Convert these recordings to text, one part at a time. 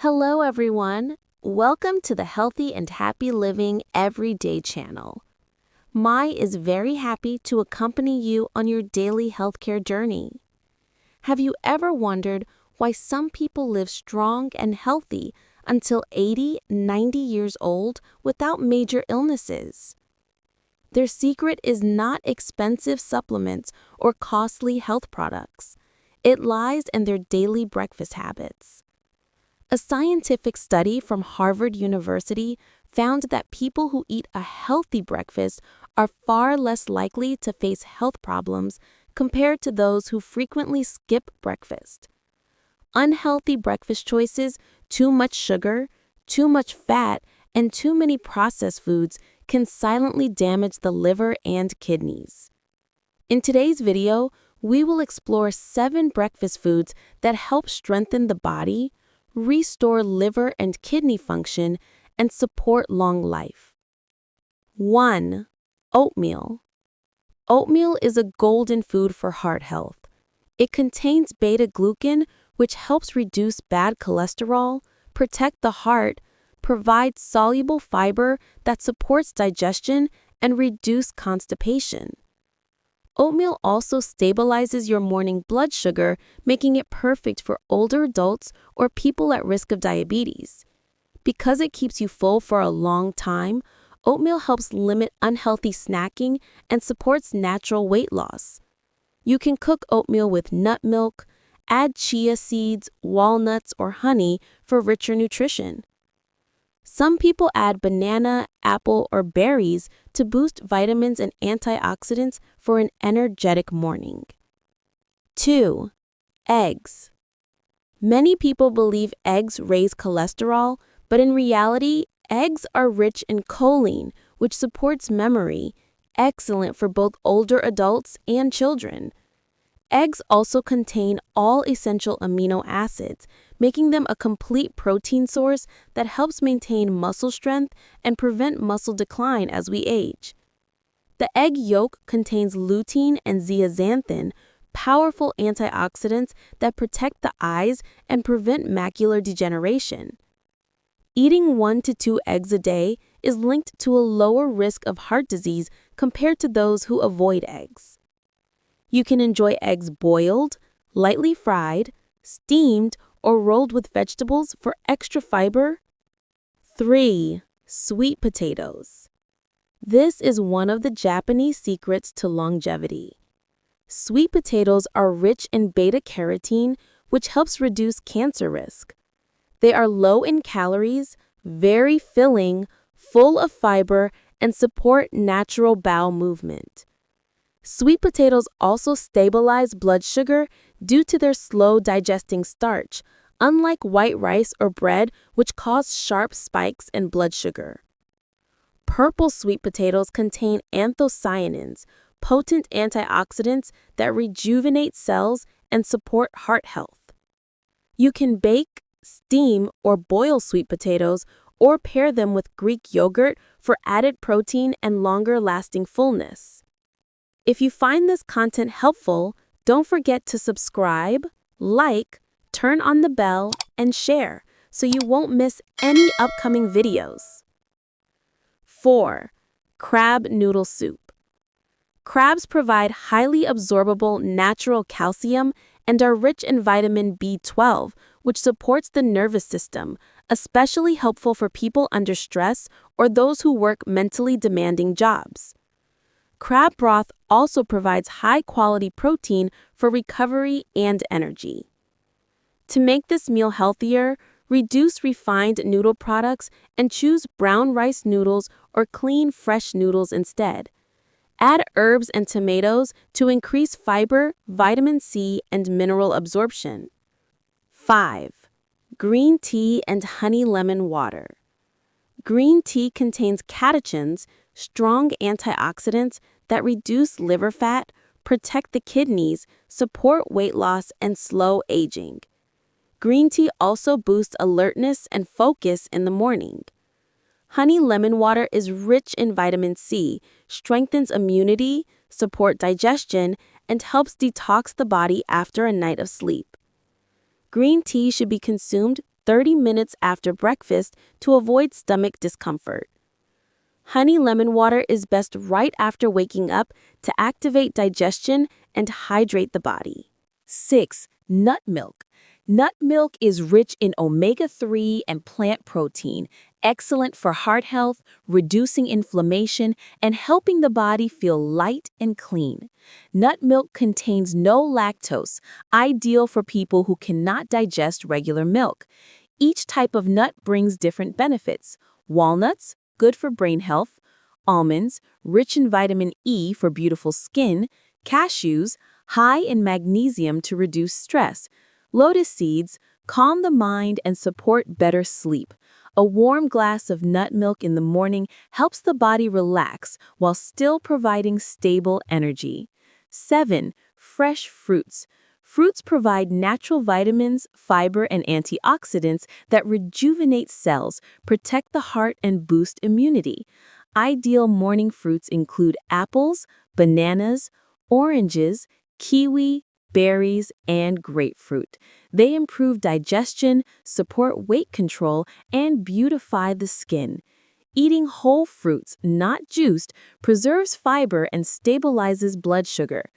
Hello, everyone. Welcome to the Healthy and Happy Living Everyday channel. Mai is very happy to accompany you on your daily healthcare journey. Have you ever wondered why some people live strong and healthy until 80, 90 years old without major illnesses? Their secret is not expensive supplements or costly health products. It lies in their daily breakfast habits. A scientific study from Harvard University found that people who eat a healthy breakfast are far less likely to face health problems compared to those who frequently skip breakfast. Unhealthy breakfast choices, too much sugar, too much fat, and too many processed foods can silently damage the liver and kidneys. In today's video, we will explore 7 breakfast foods that help strengthen the body, restore liver and kidney function, and support long life. 1. Oatmeal. Oatmeal is a golden food for heart health. It contains beta-glucan, which helps reduce bad cholesterol, protect the heart, provides soluble fiber that supports digestion, and reduce constipation. Oatmeal also stabilizes your morning blood sugar, making it perfect for older adults or people at risk of diabetes. Because it keeps you full for a long time, oatmeal helps limit unhealthy snacking and supports natural weight loss. You can cook oatmeal with nut milk, add chia seeds, walnuts, or honey for richer nutrition. Some people add banana, apple, or berries to boost vitamins and antioxidants for an energetic morning. 2. Eggs. Many people believe eggs raise cholesterol, but in reality, eggs are rich in choline, which supports memory, excellent for both older adults and children. Eggs also contain all essential amino acids, making them a complete protein source that helps maintain muscle strength and prevent muscle decline as we age. The egg yolk contains lutein and zeaxanthin, powerful antioxidants that protect the eyes and prevent macular degeneration. Eating 1 to 2 eggs a day is linked to a lower risk of heart disease compared to those who avoid eggs. You can enjoy eggs boiled, lightly fried, steamed, or rolled with vegetables for extra fiber. 3. Sweet potatoes. This is one of the Japanese secrets to longevity. Sweet potatoes are rich in beta-carotene, which helps reduce cancer risk. They are low in calories, very filling, full of fiber, and support natural bowel movement. Sweet potatoes also stabilize blood sugar due to their slow digesting starch, unlike white rice or bread, which cause sharp spikes in blood sugar. Purple sweet potatoes contain anthocyanins, potent antioxidants that rejuvenate cells and support heart health. You can bake, steam, or boil sweet potatoes or pair them with Greek yogurt for added protein and longer-lasting fullness. If you find this content helpful, don't forget to subscribe, like, turn on the bell, and share so you won't miss any upcoming videos. 4. Crab noodle soup. Crabs provide highly absorbable natural calcium and are rich in vitamin B12, which supports the nervous system, especially helpful for people under stress or those who work mentally demanding jobs. Crab broth also provides high-quality protein for recovery and energy. To make this meal healthier, reduce refined noodle products and choose brown rice noodles or clean, fresh noodles instead. Add herbs and tomatoes to increase fiber, vitamin C, and mineral absorption. 5. Green tea and honey lemon water. Green tea contains catechins, strong antioxidants that reduce liver fat, protect the kidneys, support weight loss, and slow aging. Green tea also boosts alertness and focus in the morning. Honey lemon water is rich in vitamin C, strengthens immunity, supports digestion, and helps detox the body after a night of sleep. Green tea should be consumed 30 minutes after breakfast to avoid stomach discomfort. Honey lemon water is best right after waking up to activate digestion and hydrate the body. 6. Nut milk. Nut milk is rich in omega-3 and plant protein, excellent for heart health, reducing inflammation, and helping the body feel light and clean. Nut milk contains no lactose, ideal for people who cannot digest regular milk. Each type of nut brings different benefits. Walnuts, good for brain health. Almonds, rich in vitamin E for beautiful skin. Cashews, high in magnesium to reduce stress. Lotus seeds, calm the mind and support better sleep. A warm glass of nut milk in the morning helps the body relax while still providing stable energy. 7. Fresh fruits. Fruits provide natural vitamins, fiber, and antioxidants that rejuvenate cells, protect the heart, and boost immunity. Ideal morning fruits include apples, bananas, oranges, kiwi, berries, and grapefruit. They improve digestion, support weight control, and beautify the skin. Eating whole fruits, not juiced, preserves fiber and stabilizes blood sugar.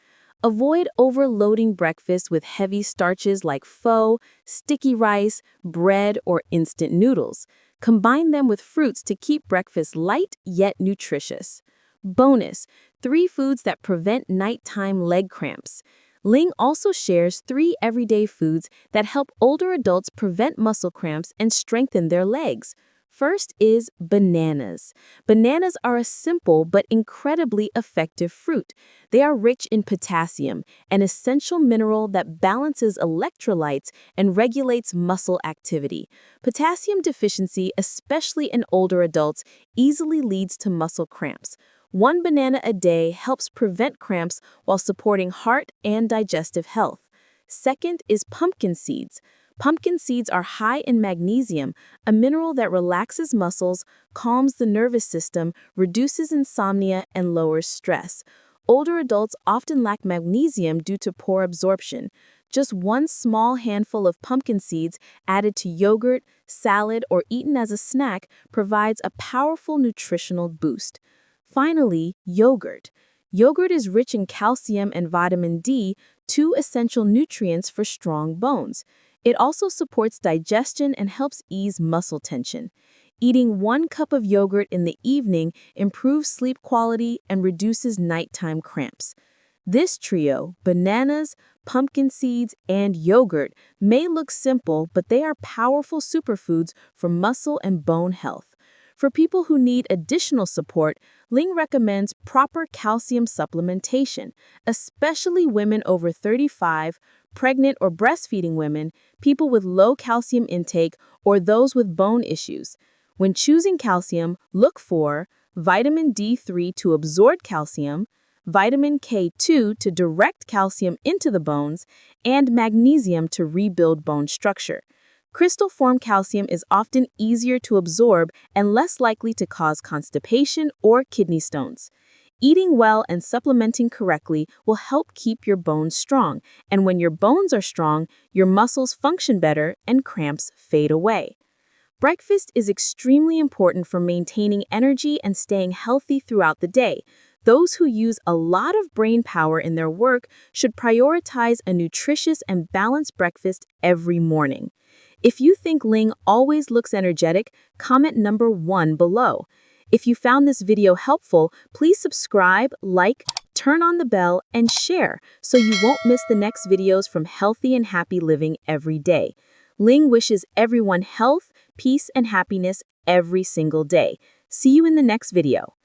Avoid overloading breakfast with heavy starches like pho, sticky rice, bread, or instant noodles. Combine them with fruits to keep breakfast light yet nutritious. Bonus: 3 foods that prevent nighttime leg cramps. Ling also shares 3 everyday foods that help older adults prevent muscle cramps and strengthen their legs. First is bananas. Bananas are a simple but incredibly effective fruit. They are rich in potassium, an essential mineral that balances electrolytes and regulates muscle activity. Potassium deficiency, especially in older adults, easily leads to muscle cramps. 1 banana a day helps prevent cramps while supporting heart and digestive health. Second is pumpkin seeds. Pumpkin seeds are high in magnesium, a mineral that relaxes muscles, calms the nervous system, reduces insomnia, and lowers stress. Older adults often lack magnesium due to poor absorption. Just 1 small handful of pumpkin seeds added to yogurt, salad, or eaten as a snack provides a powerful nutritional boost. Finally, yogurt. Yogurt is rich in calcium and vitamin D, 2 essential nutrients for strong bones. It also supports digestion and helps ease muscle tension. Eating 1 cup of yogurt in the evening improves sleep quality and reduces nighttime cramps. This trio, bananas, pumpkin seeds, and yogurt, may look simple, but they are powerful superfoods for muscle and bone health. For people who need additional support, Ling recommends proper calcium supplementation, especially women over 35, pregnant or breastfeeding women, people with low calcium intake, or those with bone issues. When choosing calcium, look for vitamin D3 to absorb calcium, vitamin K2 to direct calcium into the bones, and magnesium to rebuild bone structure. Crystal form calcium is often easier to absorb and less likely to cause constipation or kidney stones. Eating well and supplementing correctly will help keep your bones strong, and when your bones are strong, your muscles function better and cramps fade away. Breakfast is extremely important for maintaining energy and staying healthy throughout the day. Those who use a lot of brain power in their work should prioritize a nutritious and balanced breakfast every morning. If you think Ling always looks energetic, comment number 1 below. If you found this video helpful, please subscribe, like, turn on the bell, and share so you won't miss the next videos from Healthy and Happy Living every day. Ling wishes everyone health, peace, and happiness every single day. See you in the next video.